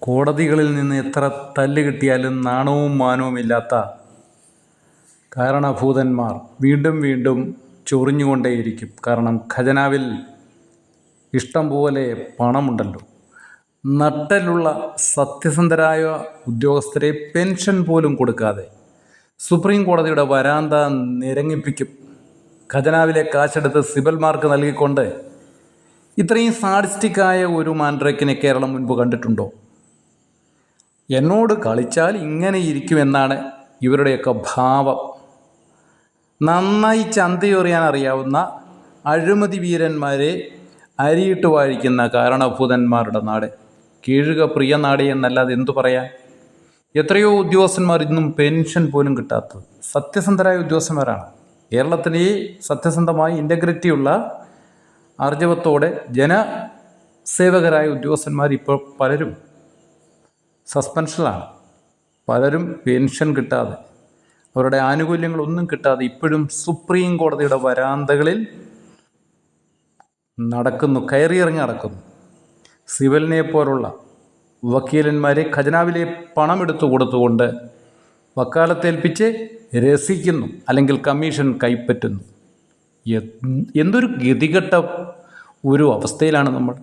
കോടതികളിൽ നിന്ന് എത്ര തല്ല് കിട്ടിയാലും നാണവും മാനവുമില്ലാത്ത കാരണഭൂതന്മാർ വീണ്ടും വീണ്ടും ചൊറിഞ്ഞുകൊണ്ടേയിരിക്കും. കാരണം ഖജനാവിൽ ഇഷ്ടം പോലെ പണമുണ്ടല്ലോ. നട്ടലുള്ള സത്യസന്ധരായ ഉദ്യോഗസ്ഥരെ പെൻഷൻ പോലും കൊടുക്കാതെ സുപ്രീം കോടതിയുടെ വരാന്ത നിരങ്ങിപ്പിക്കും. ഖജനാവിലെ കാശെടുത്ത് സിബൽമാർക്ക് നൽകിക്കൊണ്ട് ഇത്രയും സാഡിസ്റ്റിക്കായ ഒരു മാൻഡ്രേക്കിനെ കേരളം മുൻപ് കണ്ടിട്ടുണ്ടോ? എന്നോട് കളിച്ചാൽ ഇങ്ങനെ ഇരിക്കുമെന്നാണ് ഇവരുടെയൊക്കെ ഭാവം. നന്നായി ചന്തയൊറിയാൻ അറിയാവുന്ന അഴിമതി വീരന്മാരെ അരിയിട്ട് വാഴിക്കുന്ന കാരണഭൂതന്മാരുടെ നാട്. കീഴുക പ്രിയ നാട് എന്നല്ലാതെ എന്തു പറയാൻ? എത്രയോ ഉദ്യോഗസ്ഥന്മാർ ഇന്നും പെൻഷൻ പോലും കിട്ടാത്തത് സത്യസന്ധരായ ഉദ്യോഗസ്ഥന്മാരാണ്. കേരളത്തിലെ സത്യസന്ധമായി ഇൻ്റഗ്രിറ്റിയുള്ള ആർജവത്തോടെ ജനസേവകരായ ഉദ്യോഗസ്ഥന്മാർ ഇപ്പോൾ പലരും സസ്പെൻഷനിലാണ്. പലരും പെൻഷൻ കിട്ടാതെ, അവരുടെ ആനുകൂല്യങ്ങളൊന്നും കിട്ടാതെ ഇപ്പോഴും സുപ്രീം കോടതിയുടെ വരാന്തകളിൽ നടക്കുന്നു, കയറിയിറങ്ങി നടക്കുന്നു. സിവലിനെ പോലുള്ള വക്കീലന്മാരെ ഖജനാവിലെ പണമെടുത്തു കൊടുത്തുകൊണ്ട് വക്കാലത്തേൽപ്പിച്ച് രസിക്കുന്നു, അല്ലെങ്കിൽ കമ്മീഷൻ കൈപ്പറ്റുന്നു. എന്തൊരു ഗതികെട്ട ഒരു അവസ്ഥയിലാണ് നമ്മൾ.